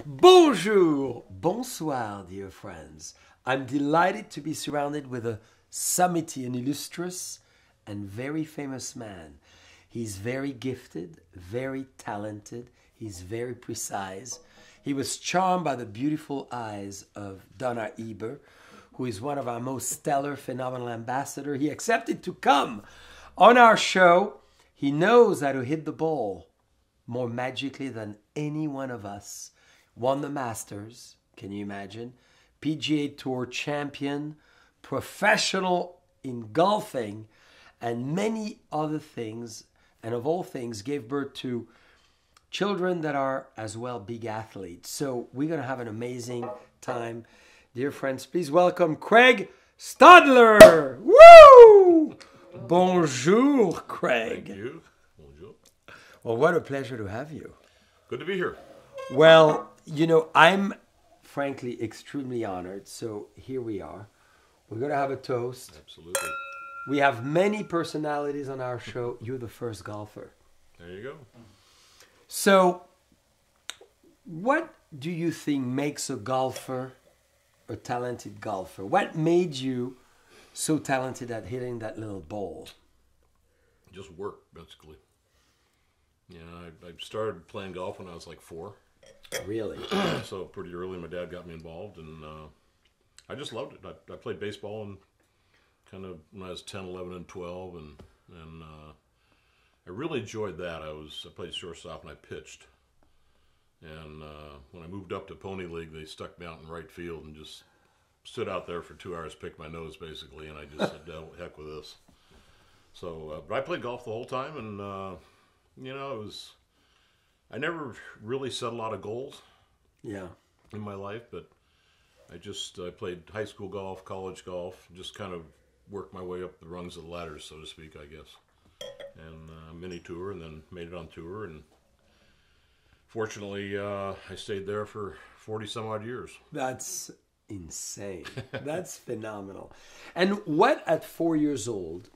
Bonjour, bonsoir, dear friends. I'm delighted to be surrounded with a summity, an illustrious and very famous man. He's very gifted, very talented, he's very precise. He was charmed by the beautiful eyes of Donna Eber, who is one of our most stellar, phenomenal ambassadors. He accepted to come on our show. He knows how to hit the ball more magically than any one of us. Won the Masters, can you imagine? PGA Tour champion, professional in golfing, and many other things. And of all things, gave birth to children that are as well big athletes. So we're going to have an amazing time. Dear friends, please welcome Craig Stadler. Woo! Bonjour, Craig. Thank you. Bonjour. Well, what a pleasure to have you. Good to be here. Well, you know, I'm frankly extremely honored. So here we are. We're going to have a toast. Absolutely. We have many personalities on our show. You're the first golfer. There you go. So, what do you think makes a golfer a talented golfer? What made you so talented at hitting that little ball? Just work, basically. Yeah, I started playing golf when I was like 4. Really? So pretty early my dad got me involved, and I just loved it. I played baseball and kind of when I was 10, 11, and 12, and I really enjoyed that. I played shortstop and I pitched. And when I moved up to Pony League, they stuck me out in right field and just stood out there for 2 hours, picked my nose basically, and I just said, heck with this. So, but I played golf the whole time, and you know, I never really set a lot of goals. Yeah. In my life, but I played high school golf, college golf, just kind of worked my way up the rungs of the ladder, so to speak, I guess. And mini tour, and then made it on tour, and fortunately, I stayed there for 40 some odd years. That's insane. That's phenomenal. And what at 4 years old,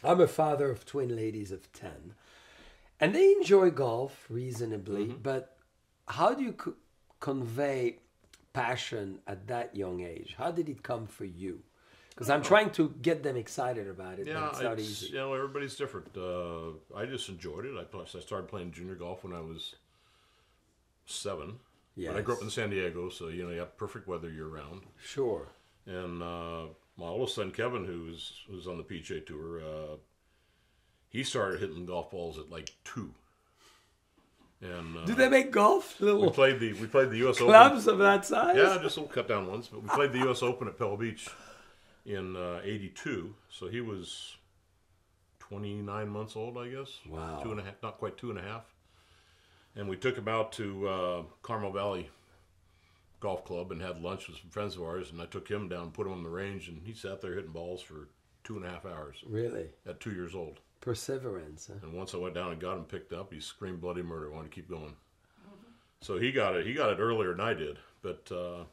I'm a father of twin ladies of 10, and they enjoy golf reasonably, but how do you convey passion at that young age? How did it come for you? Because I'm trying to get them excited about it, yeah, but it's not easy. You know, everybody's different. I just enjoyed it. I started playing junior golf when I was 7. Yes. But I grew up in San Diego, so you know you have perfect weather year round. Sure. And my oldest son Kevin, who's on the PGA Tour, he started hitting golf balls at like 2. And Do they make golf? Little we played the U.S. clubs Open. of that size? Yeah, just little cut down ones. But we played the U.S. Open at Pebble Beach in '82. So he was 29 months old, I guess. Wow. 2.5, not quite 2.5. And we took him out to Carmel Valley Golf Club and had lunch with some friends of ours. And I took him down, put him on the range, and he sat there hitting balls for 2.5 hours. Really? At 2 years old. Perseverance. Huh? And once I went down and got him picked up, he screamed bloody murder, wanted to keep going. So he got it earlier than I did. But you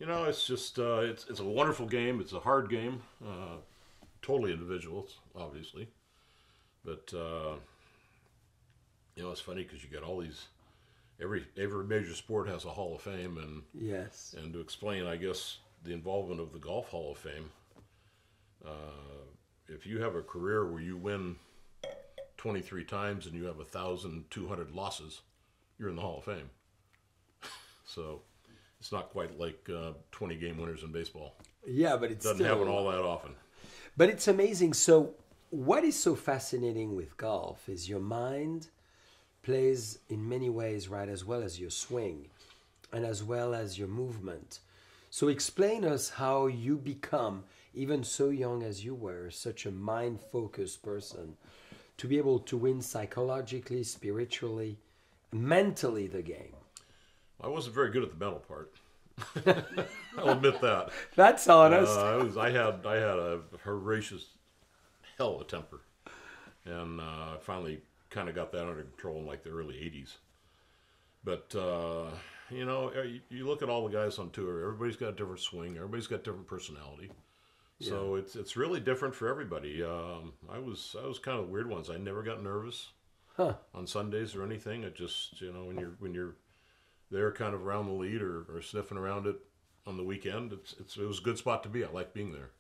know, it's just it's a wonderful game. It's a hard game. Totally individual, obviously. But you know, it's funny because you get all these. Every major sport has a Hall of Fame, and yes. And to explain, I guess, the involvement of the Golf Hall of Fame. If you have a career where you win 23 times and you have 1,200 losses, you're in the Hall of Fame. So it's not quite like 20 game winners in baseball. Yeah, but it doesn't happen all that often. But it's amazing. So what is so fascinating with golf is your mind plays in many ways, right, as well as your swing and as well as your movement. So explain us how you become, even so young as you were, such a mind-focused person, to be able to win psychologically, spiritually, mentally the game. I wasn't very good at the mental part. I'll admit that. That's honest. I had a voracious hell of a temper, and I finally kind of got that under control in like the early '80s. But you know, you look at all the guys on tour. Everybody's got a different swing. Everybody's got different personality. So it's really different for everybody. I was kind of the weird ones. I never got nervous on Sundays or anything. It just, you know, when you're they're kind of around the lead or sniffing around it on the weekend, it was a good spot to be. I like being there.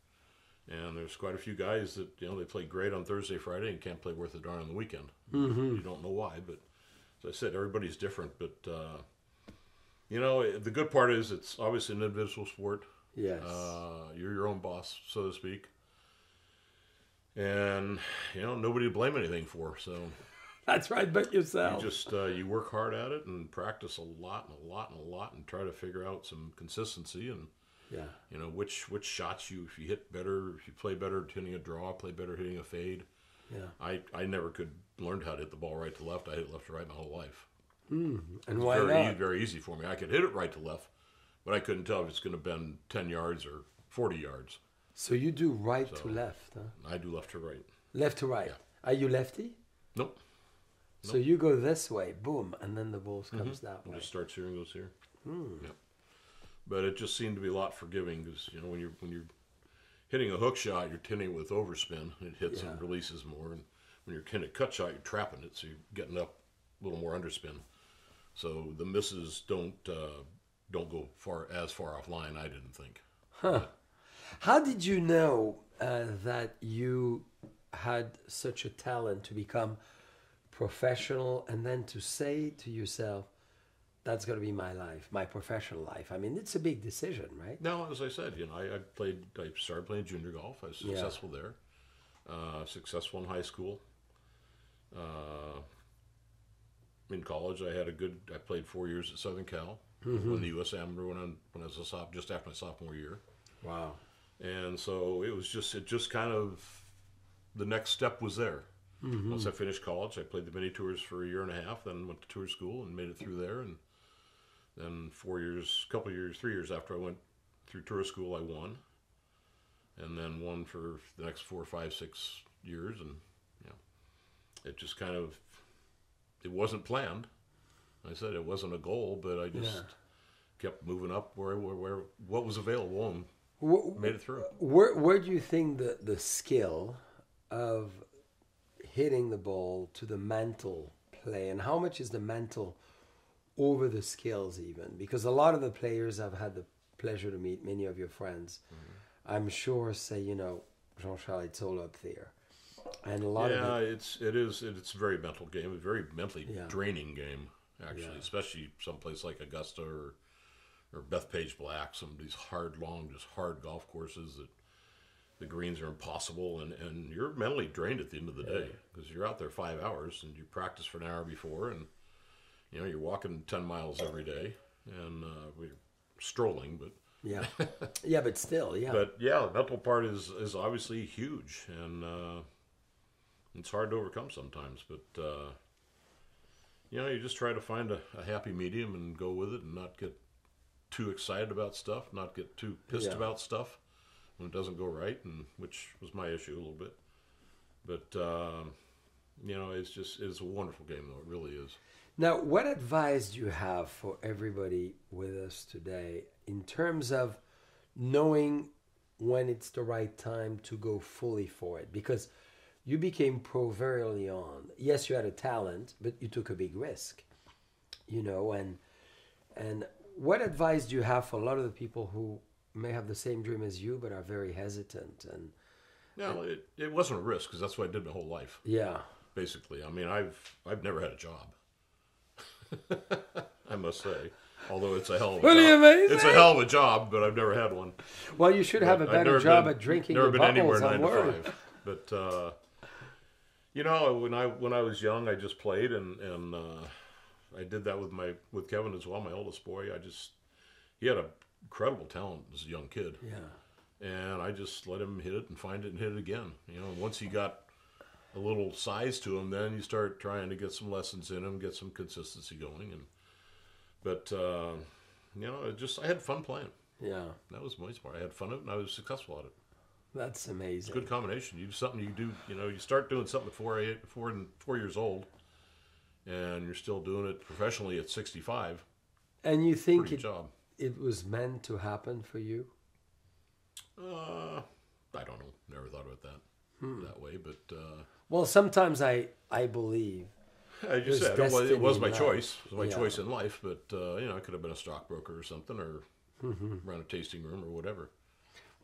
And there's quite a few guys that, they play great on Thursday, Friday, and can't play worth a darn on the weekend. Mm-hmm. You don't know why, but as I said, everybody's different. But, the good part is it's obviously an individual sport. Yes. You're your own boss, so to speak. And, nobody to blame anything for, so... That's right, but yourself. You just you work hard at it and practice a lot and a lot and a lot and try to figure out some consistency and which shots if you hit better, if you play better hitting a draw, play better hitting a fade. Yeah. I never could learn how to hit the ball right to left. I hit it left to right my whole life. And why not? Very easy for me. I could hit it right to left, but I couldn't tell if it's going to bend 10 yards or 40 yards. So you do right to left, huh? I do left to right. Left to right. Yeah. Are you lefty? Nope. So you go this way, boom, and then the ball comes that way. Just starts here and goes here. Yep. But it just seemed to be a lot forgiving because when you're hitting a hook shot, you're hitting it with overspin. It hits and releases more. And when you're hitting a cut shot, you're trapping it, so you're getting up a little more underspin. So the misses don't go as far offline. I didn't think. Huh? How did you know that you had such a talent to become professional, and then to say to yourself, that's going to be my life, my professional life? I mean, it's a big decision, right? No, as I said, I started playing junior golf. I was successful there, successful in high school. In college, I played 4 years at Southern Cal. Won the U.S. Amateur when I was just after my sophomore year. Wow. And so it just kind of, the next step was there. Once I finished college, I played the mini tours for a year and a half, then went to tour school and made it through there. And then 3 years after I went through tour school, I won. And then won for the next 4, 5, 6 years. And it just kind of, it wasn't planned. I said it wasn't a goal, but I just kept moving up where what was available and made it through. Where do you think the skill of hitting the ball to the mental play, and how much is the mental over the skills even? Because a lot of the players I've had the pleasure to meet, many of your friends, I'm sure say, Jean-Charles, it's all up there. And a lot of it's a very mental game, a very mentally draining game, actually, especially someplace like Augusta or Bethpage Black, some of these hard golf courses that the greens are impossible, and you're mentally drained at the end of the day because you're out there 5 hours and you practice for an hour before, and you're walking 10 miles every day, and we're strolling, but but still, But the mental part is obviously huge, and it's hard to overcome sometimes. But you just try to find a happy medium and go with it, and not get too excited about stuff, not get too pissed about stuff when it doesn't go right, and which was my issue a little bit. But it's a wonderful game, though. It really is. Now, what advice do you have for everybody with us today in terms of knowing when it's the right time to go fully for it? Because you became pro very early on. Yes, you had a talent, but you took a big risk, and what advice do you have for a lot of the people who may have the same dream as you but are very hesitant? It wasn't a risk because that's what I did my whole life. Yeah. Basically, I mean, I've never had a job. I must say, although it's a hell of a job. Amazing. It's a hell of a job, but I've never had one. Well, you should have a better job at drinking your bubbles. Never been anywhere 9 to 5. But when I was young, I just played, and I did that with Kevin as well, my oldest boy. He had a incredible talent as a young kid. Yeah. And I just let him hit it and find it and hit it again. Once he got a little size to him, then you start trying to get some lessons in him, get some consistency going. But I had fun playing. Yeah. That was the most part. I had fun at it, and I was successful at it. That's amazing. It's a good combination. You do something you do, you start doing something at 4 years old, and you're still doing it professionally at 65. And you think it was meant to happen for you? I don't know. Never thought about that way, but... Well, sometimes I believe As you There's said, destiny it was my in life. choice. It was my Yeah. choice in life, but I could have been a stockbroker or something, or run a tasting room or whatever.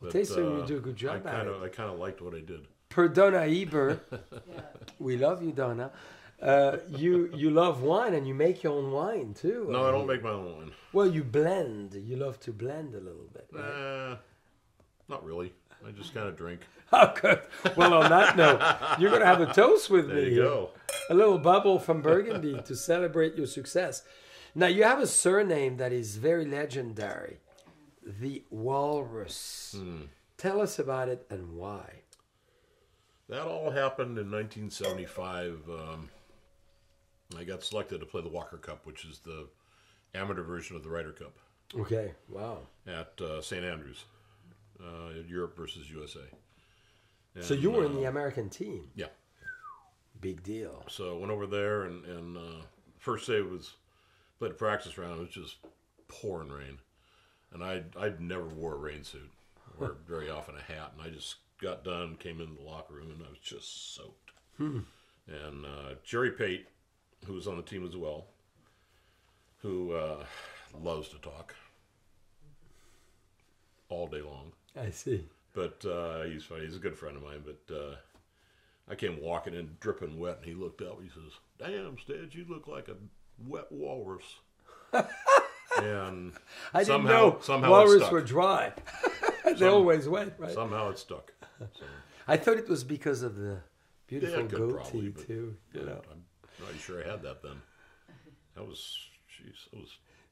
But, Tasting room, you do a good job at it. I kind of liked what I did. Per Donna Eber, we love you, Donna. You love wine and you make your own wine too. No, I don't make my own wine. Well, you blend. You love to blend a little bit. Right? Not really. I just kind of drink. Oh, good. Well, on that note, you're going to have a toast with There me. you go. A little bubble from Burgundy to celebrate your success. Now, you have a surname that is very legendary, the Walrus. Tell us about it and why. That all happened in 1975. I got selected to play the Walker Cup, which is the amateur version of the Ryder Cup. Okay, wow. At St. Andrews, Europe versus USA. And, So you were in the American team. Yeah. Big deal. So I went over there, and first day played a practice round. It was just pouring rain. And I'd never wore a rain suit, or very often a hat. And I just got done, came into the locker room, and I was just soaked. And Jerry Pate, who was on the team as well, who loves to talk all day long. I see. But he's funny. He's a good friend of mine. But I came walking in dripping wet, and he looked up. He says, "Damn, Stedge, you look like a wet walrus." And I didn't somehow know it walrus stuck. were dry. They're always wet, right? Somehow it stuck. So, I thought it was because of the yeah, beautiful it could goatee probably, but too. You yeah, know. I'm not even sure I had that then. That was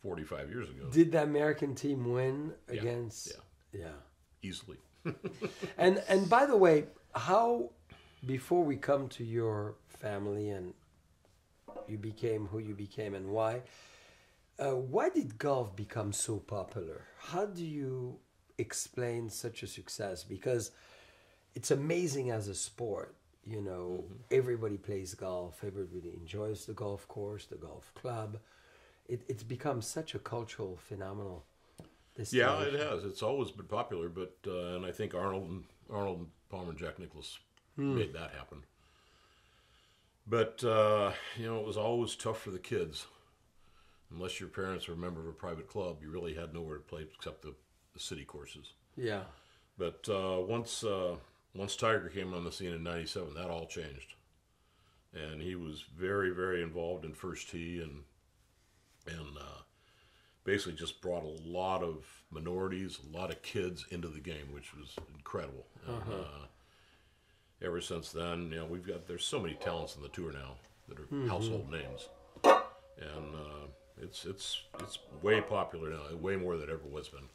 45 years ago. Did the American team win against? Yeah. Easily. And by the way, how before we come to your family and you became who you became and why did golf become so popular? How do you explain such a success? Because it's amazing as a sport. You know, everybody plays golf. Everybody enjoys the golf course, the golf club. It's become such a cultural phenomenon. Yeah, it has. It's always been popular, but and I think Arnold and Palmer and Jack Nicklaus made that happen. But it was always tough for the kids. Unless your parents were a member of a private club, you really had nowhere to play except the city courses. Yeah. But once Tiger came on the scene in '97, that all changed, and he was very, very involved in First Tee and basically just brought a lot of minorities, a lot of kids into the game, which was incredible. And, ever since then, there's so many talents on the tour now that are household names, and it's way popular now, way more than it ever was been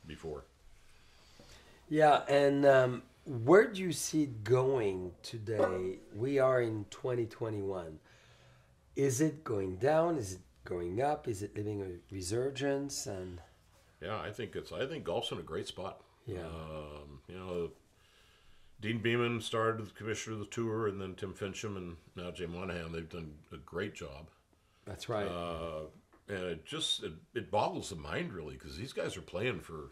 before. Yeah, and where do you see it going today? We are in 2021. Is it going down? Is it going up? Is it living a resurgence? And yeah, I think golf's in a great spot. Yeah. Dean Beeman started as commissioner of the tour, and then Tim Fincham and now Jay Monahan. They've done a great job. That's right. And it boggles the mind really, because these guys are playing for,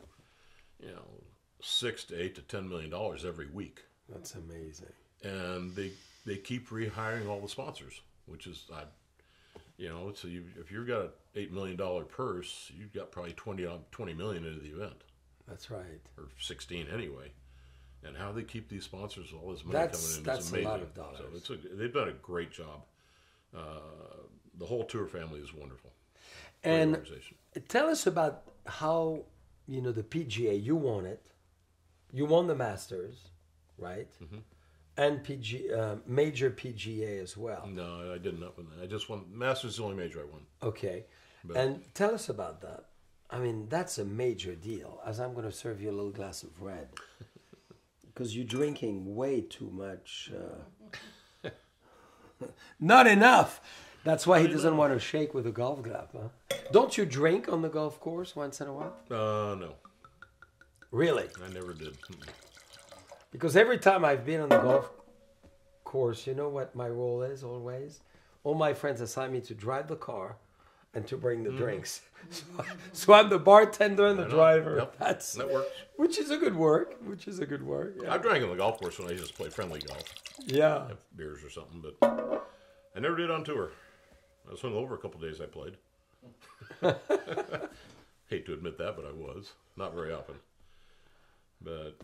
$6 to $8 to $10 million every week. That's amazing. And they keep rehiring all the sponsors, which is so if you've got an $8 million purse, you've got probably 20 million into the event. That's right. Or 16 anyway. And how they keep these sponsors all this money coming in that's is amazing. a lot of dollars. So they've done a great job. The whole tour family is wonderful. And tell us about how the PGA. You won it. You won the Masters, right? Mm-hmm. And major PGA as well. No, I did not win that. I just won. Masters is the only major I won. Okay. And tell us about that. I mean, that's a major deal. As I'm going to serve you a little glass of red. Because you're drinking way too much. Not enough. That's why he doesn't want to shake with a golf club. Huh? Don't you drink on the golf course once in a while? No. Really? I never did. Because every time I've been on the golf course, you know what my role is always? All my friends assign me to drive the car and to bring the drinks. So I'm the bartender and the driver. Yep. That works. Which is a good work. Yeah. I drank on the golf course when I just play friendly golf. Yeah. Have beers or something, but I never did on tour. I was hungover a couple days I played. Hate to admit that, but I was. Not very often. But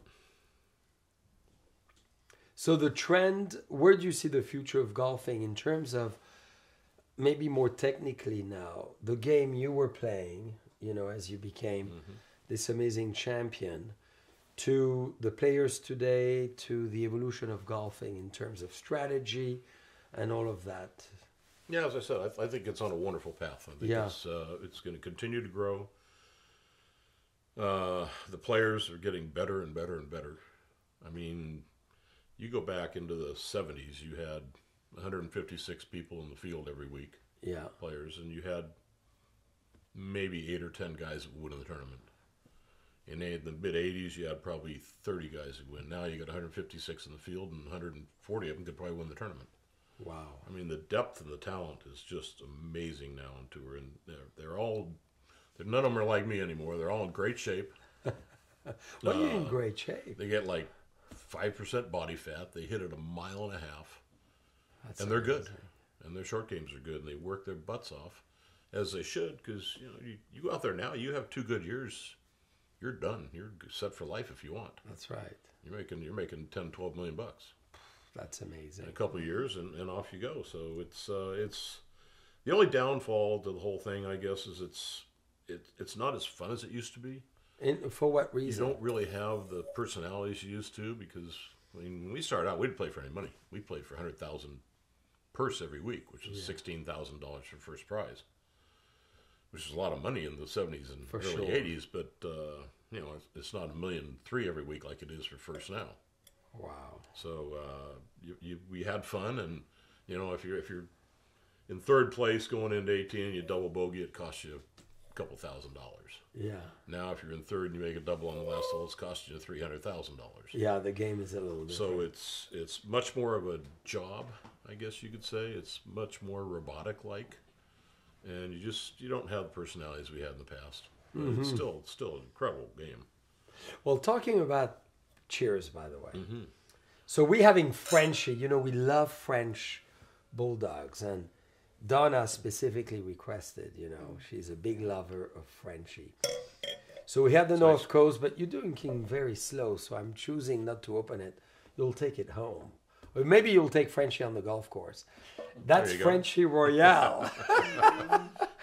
So the trend, where do you see the future of golfing in terms of maybe more technically now, the game you were playing, you know, as you became this amazing champion, to the players today, to the evolution of golfing in terms of strategy and all of that? yeah, as I said, I think it's on a wonderful path. I think it's going to continue to grow. The players are getting better and better and better. I mean, you go back into the 70s, you had 156 people in the field every week, Yeah. players, and you had maybe 8 or 10 guys that would win in the tournament. In the mid-'80s, you had probably 30 guys that win. Now you got 156 in the field, and 140 of them could probably win the tournament. Wow. I mean, the depth and the talent is just amazing now on tour, and none of them are like me anymore. They're all in great shape. Well, you're in great shape. They get like 5% body fat. They hit it 1.5 miles, That's and they're good. amazing. And their short games are good, and they work their butts off, as they should. Because you go out there now, you have 2 good years, you're done. You're set for life if you want. That's right. You're making 10, 12 million bucks That's amazing. in a couple of years, and off you go. So it's the only downfall to the whole thing, I guess, is it's not as fun as it used to be. For what You reason? don't really have the personalities you used to, because I mean, when we started out, we didn't play for any money. We played for 100,000 purse every week, which is $16,000 for first prize, which is a lot of money in the 70s and For early sure. 80s. But it's not $1.3 million every week like it is for first now. Wow. So we had fun, and if you're in third place going into 18 and you double bogey, it costs you a couple $1,000. Yeah. Now, if you're in third and you make a double on the last hole, it's costing you $300,000. Yeah, the game is a little different. So it's much more of a job, I guess you could say. It's much more robotic-like, and you don't have the personalities we had in the past. But it's still an incredible game. Well, talking about cheers, by the way. So we having Frenchie, we love French bulldogs, and Donna specifically requested, she's a big lover of Frenchie. So we have the North Coast, but you're doing King very slow, so I'm choosing not to open it. You'll take it home. Or maybe you'll take Frenchie on the golf course. That's There you go. Frenchie Royale.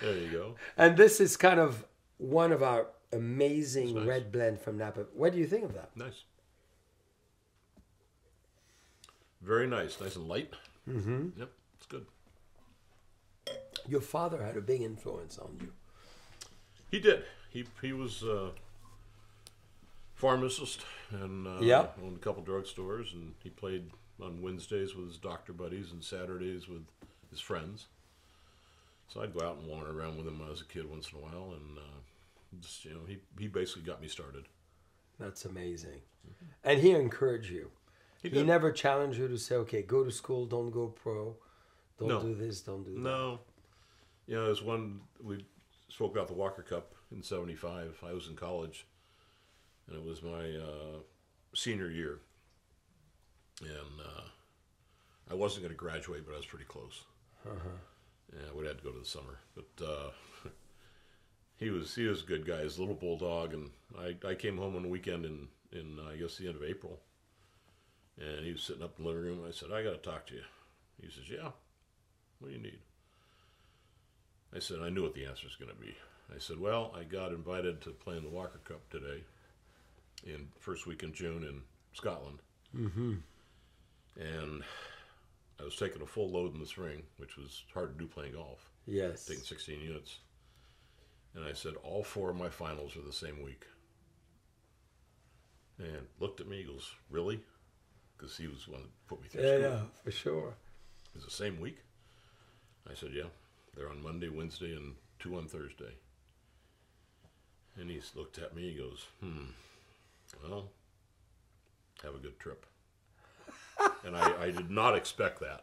There you go. And this is kind of one of our amazing Nice. red blend from Napa. What do you think of that? Nice. Very nice. Nice and light. Yep, it's good. Your father had a big influence on you. He did. He was a pharmacist and Yep. owned a couple drugstores, and he played on Wednesdays with his doctor buddies and Saturdays with his friends. So I'd go out and wander around with him when I was a kid once in a while, and he basically got me started. That's amazing. And he encouraged you. He He did. never challenged you to say, okay, go to school, don't go pro, don't No. do this, don't do that. No, there's one we spoke about the Walker Cup in '75. I was in college, and it was my senior year, and I wasn't going to graduate, but I was pretty close. Yeah, I would have had to go to the summer, but he was a good guy. He's a little Bulldog, and I came home on the weekend in I guess the end of April, and he was sitting up in the living room. I said, I got to talk to you. He says, yeah, what do you need? I said, I knew what the answer was going to be. I said, well, I got invited to play in the Walker Cup today, in first week in June in Scotland. And I was taking a full load in this ring, which was hard to do playing golf, Yes. taking 16 units. And I said, all 4 of my finals are the same week. And looked at me, he goes, really? Because he was the one that put me through school. Yeah, for sure. It's the same week? I said, yeah. They're on Monday, Wednesday, and 2 on Thursday. And he looked at me, he goes, well, have a good trip. And I did not expect that.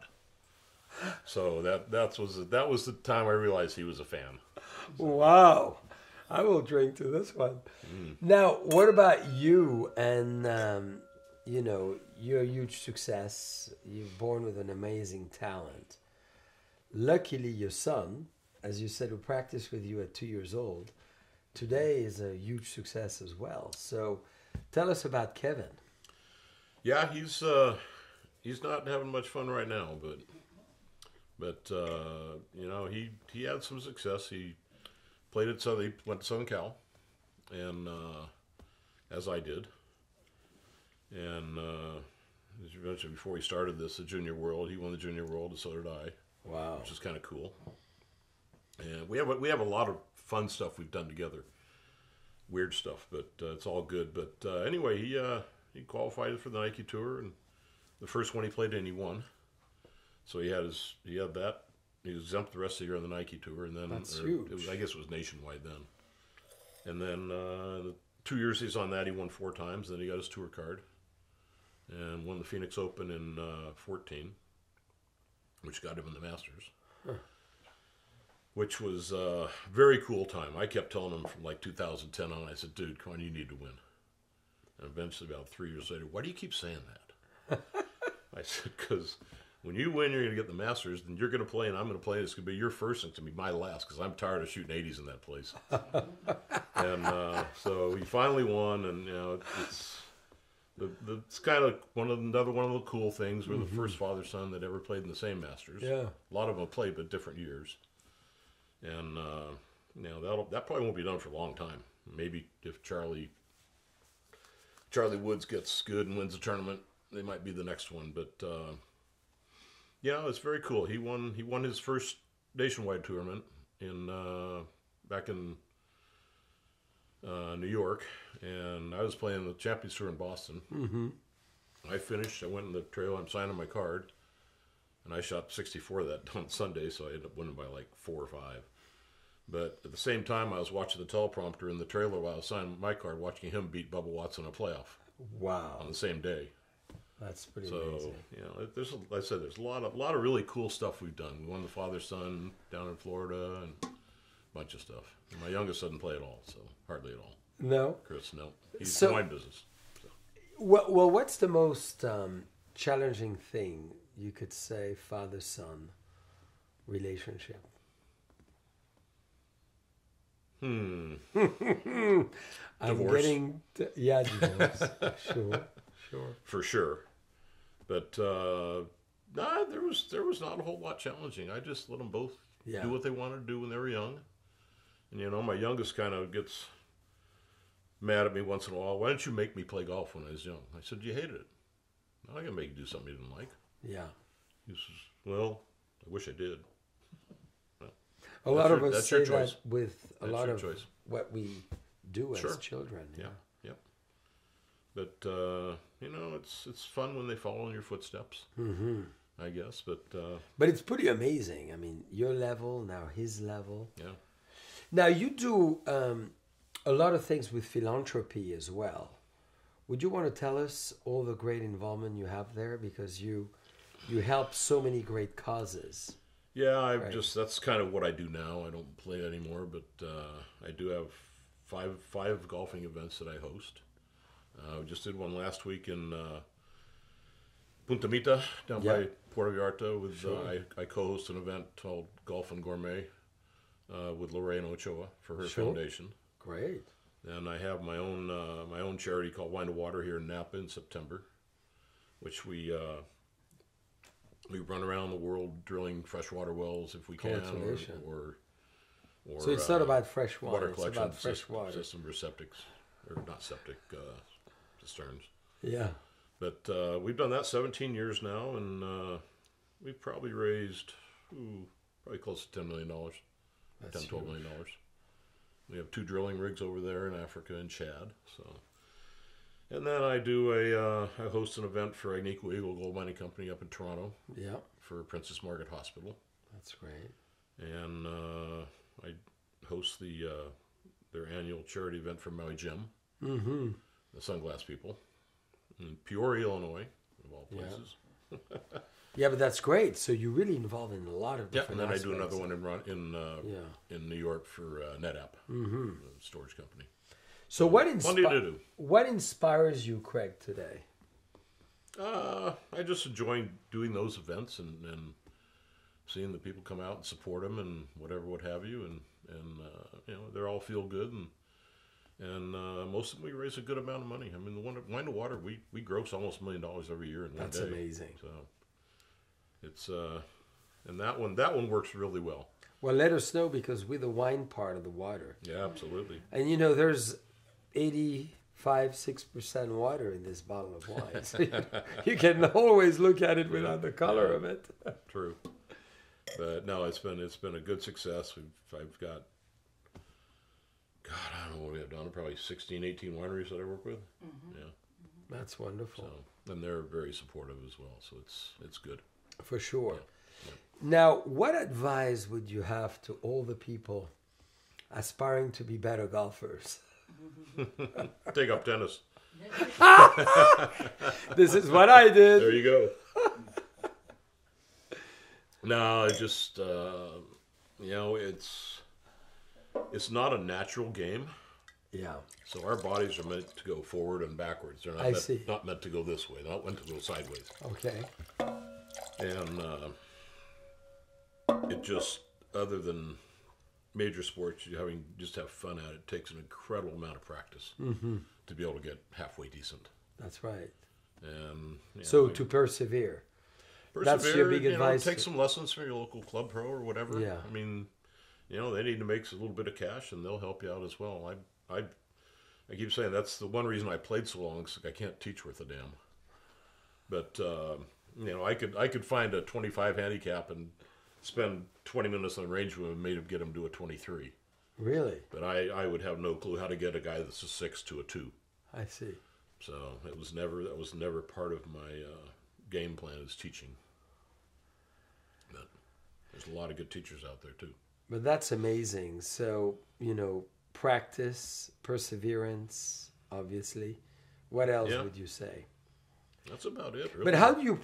So that was the time I realized he was a fan. Wow. I will drink to this one. Now, what about you and, you're a huge success. You're born with an amazing talent. luckily your son, as you said, who practiced with you at 2 years old, today is a huge success as well. So tell us about Kevin. Yeah, he's not having much fun right now, but you know, he had some success. He played at Southern, he went to Southern Cal, and as I did, and as you mentioned before he started this, the Junior World, he won the Junior World, and so did I. Wow. Which is kind of cool. And we have a lot of fun stuff we've done together, weird stuff, but it's all good. But anyway, he qualified for the Nike Tour, and the first one he played in, he won. So he had that. He was exempt the rest of the year on the Nike Tour, and then that's huge. I guess it was nationwide then. And then the 2 years he's on that, he won 4 times. Then he got his tour card, and won the Phoenix Open in 14, which got him in the Masters. Huh. Which was a very cool time. I kept telling him from like 2010 on, I said, dude, come on, you need to win. And eventually, about 3 years later, why do you keep saying that? I said, because when you win, you're going to get the Masters, then you're going to play, and I'm going to play. It's going to be your first, and it's going to be my last, because I'm tired of shooting 80s in that place. And so he finally won, and you know, it's kind of another one of the cool things. We're the first father-son that ever played in the same Masters. Yeah. A lot of them played, but different years. And you know, that probably won't be done for a long time. Maybe if Charlie Woods gets good and wins the tournament, they might be the next one. But yeah, it's very cool. He won his first nationwide tournament back in New York, and I was playing the Champions Tour in Boston. Mm-hmm. I finished. I went in the trail. I'm signing my card. And I shot 64 that on Sunday, so I ended up winning by like 4 or 5. But at the same time, I was watching the teleprompter in the trailer while I was signing my card, watching him beat Bubba Watson in a playoff. Wow! On the same day. That's pretty amazing. So you know, like I said, there's a lot of really cool stuff we've done. We won the father-son down in Florida and a bunch of stuff. And my youngest doesn't play at all, so hardly at all. No, Chris, no, he's in wine business. So. Well, what's the most challenging thing you could say father-son relationship? I'm Divorce. Divorce. Sure. For sure. But there was not a whole lot challenging. I just let them both do what they wanted to do when they were young. And you know, my youngest kind of gets mad at me once in a while. Why didn't you make me play golf when I was young? I said, you hated it. I'm not gonna make you do something you didn't like. Yeah. He says, well, I wish I did. Well, a lot of us say that with a lot of choice. What we do as children. Yeah. But you know, it's fun when they follow in your footsteps. Mm-hmm. I guess, but it's pretty amazing. I mean, your level now, his level. Yeah. Now you do a lot of things with philanthropy as well. Would you want to tell us all the great involvement you have there, because you help so many great causes? Yeah, that's kind of what I do now. I don't play anymore, but I do have five golfing events that I host. We just did one last week in Punta Mita down by Puerto Vallarta. I co-host an event called Golf and Gourmet with Lorraine Ochoa for her foundation. Great. And I have my own charity called Wine to Water here in Napa in September, which we run around the world drilling freshwater wells if we can, or so it's not about fresh water. It's about fresh water system or septics, or not septic cisterns. Yeah. But we've done that 17 years now, and we've probably raised probably close to $10 million, $12 million. We have 2 drilling rigs over there in Africa and Chad. So, and then I host an event for Agnico Eagle Gold Mining Company up in Toronto. Yeah. For Princess Margaret Hospital. That's great. And I host their annual charity event for Maui Jim, the Sunglass People, in Peoria, Illinois, of all places. Yeah, but that's great. So you're really involved in a lot of different and then aspects. I do another one in New York for NetApp, the storage company. So what inspires you, Craig, today? I just enjoy doing those events and seeing the people come out and support them and whatever, what have you, and you know, they all feel good, and most of them, we raise a good amount of money. I mean, the Wine to Water, we gross almost $1 million every year in one day. That's amazing. So it's and that one works really well. Well, let us know, because we're the wine part of the water. Yeah, absolutely. And you know, there's 6% water in this bottle of wine. So you can always look at it without the color of it. True. But no, it's been a good success. I've got, God, I don't know what we have done. Probably 16, 18 wineries that I work with. Mm-hmm. Yeah. That's wonderful. So, and they're very supportive as well. So it's good. For sure. Yeah. Now, what advice would you have to all the people aspiring to be better golfers? Take up tennis. This is what I did. There you go. No, it just you know, it's not a natural game. Yeah. So our bodies are meant to go forward and backwards. They're not meant to go this way. They're not meant to go sideways. Okay. And it just, other than major sports, just have fun at it. It takes an incredible amount of practice to be able to get halfway decent. That's right. And so to persevere. That's your big advice. Take some lessons from your local club pro or whatever. Yeah. I mean, you know, they need to make a little bit of cash, and they'll help you out as well. I keep saying that's the one reason I played so long. Is I can't teach worth a damn. But you know, I could find a 25 handicap and spend 20 minutes on the range with him and maybe get him to a 23. Really? But I would have no clue how to get a guy that's a 6 to a 2. I see. So that was never part of my game plan, is teaching. But there's a lot of good teachers out there too. But that's amazing. So, you know, practice, perseverance, obviously. What else would you say? That's about it, really. But how do you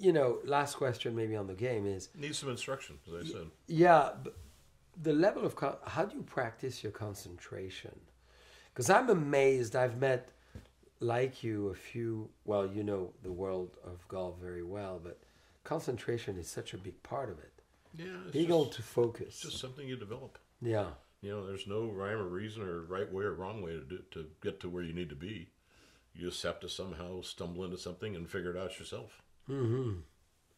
you know, last question maybe on the game is... Need some instruction, as I said. Yeah, but the level of... how do you practice your concentration? Because I'm amazed. I've met, like you, a few... Well, you know the world of golf very well, but concentration is such a big part of it. Yeah. Being able to focus. It's just something you develop. Yeah. You know, there's no rhyme or reason or right way or wrong way to get to where you need to be. You just have to somehow stumble into something and figure it out yourself. Mm-hmm.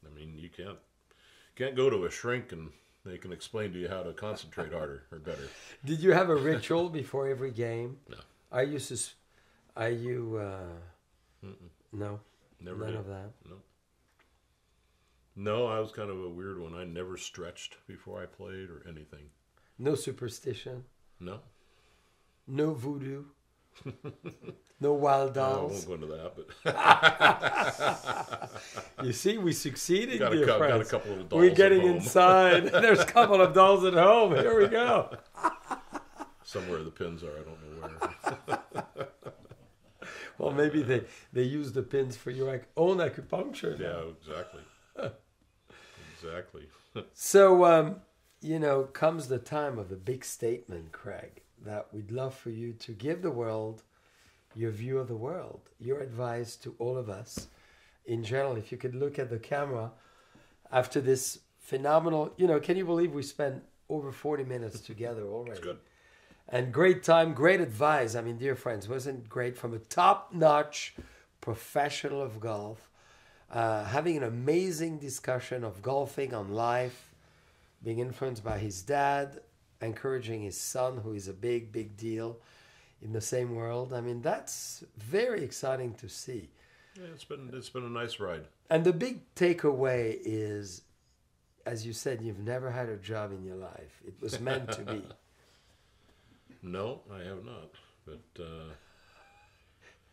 I mean, you can't go to a shrink and they can explain to you how to concentrate harder or better. Did you have a ritual before every game? No. Are you no? Never None did. of that? No. No, I was kind of a weird one. I never stretched before I played or anything. No superstition? No. No voodoo? No wild No, I dolls? won't go into that, but You see, we succeeded, got dear a friends. couple of dolls We're getting at home. inside. There's a couple of dolls at home. Here we go. Somewhere the pins are, I don't know where. Well, maybe they use the pins for your own acupuncture. Yeah, exactly. Exactly. So, you know, comes the time of the big statement, Craig, that we'd love for you to give the world your view of the world, your advice to all of us in general. If you could look at the camera after this phenomenal, you know, can you believe we spent over 40 minutes together already? It's good. And great time, great advice. I mean, dear friends, wasn't it great from a top-notch professional of golf, having an amazing discussion of golfing on life, being influenced by his dad, encouraging his son, who is a big, big deal in the same world. I mean, that's very exciting to see. Yeah, it's been a nice ride. And the big takeaway is, as you said, you've never had a job in your life. It was meant to be. No, I have not. But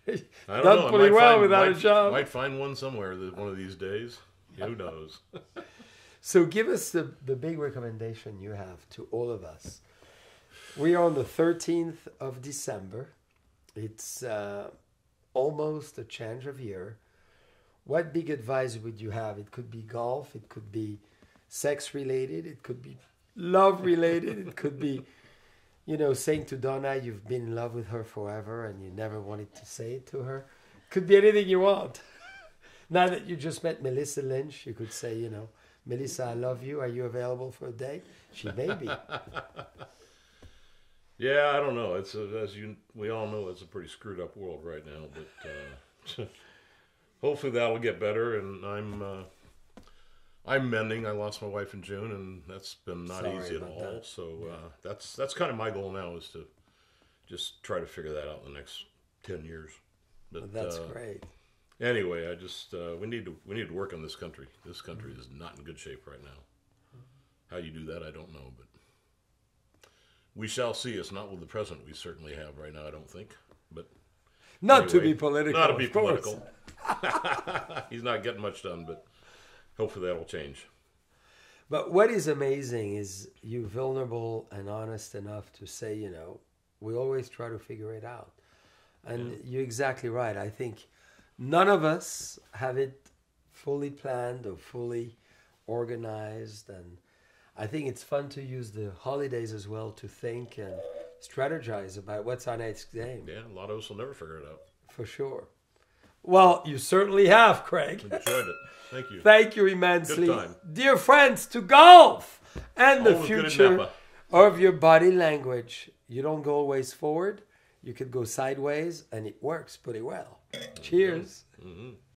I don't Done know. pretty well without a job. Might find one somewhere one of these days. Who knows? So give us the big recommendation you have to all of us. We are on the 13th of December. It's almost a change of year. What big advice would you have? It could be golf. It could be sex-related. It could be love-related. It could be, you know, saying to Donna you've been in love with her forever and you never wanted to say it to her. It could be anything you want. Now that you just met Melissa Lynch, you could say, you know, Melissa, I love you. Are you available for a date? She may be. Yeah, I don't know. It's we all know it's a pretty screwed up world right now, but hopefully that'll get better. And I'm mending. I lost my wife in June, and that's been not easy at all. That. So that's kind of my goal now, is to just try to figure that out in the next 10 years. But that's great. Anyway, I just we need to work on this country. This country is not in good shape right now. How you do that, I don't know, but we shall see. It's not with the president we certainly have right now, I don't think. But not to be political. Not to be political. He's not getting much done, but hopefully that'll change. But what is amazing is you're vulnerable and honest enough to say, you know, we always try to figure it out. And you're exactly right. I think none of us have it fully planned or fully organized. And I think it's fun to use the holidays as well to think and strategize about what's our next game. Yeah, a lot of us will never figure it out. For sure. Well, you certainly have, Craig. Enjoyed it. Thank you. Thank you immensely. Good time. Dear friends, to golf and the Always future of your body language. You don't go always forward. You could go sideways, and it works pretty well. Cheers. Mm-hmm.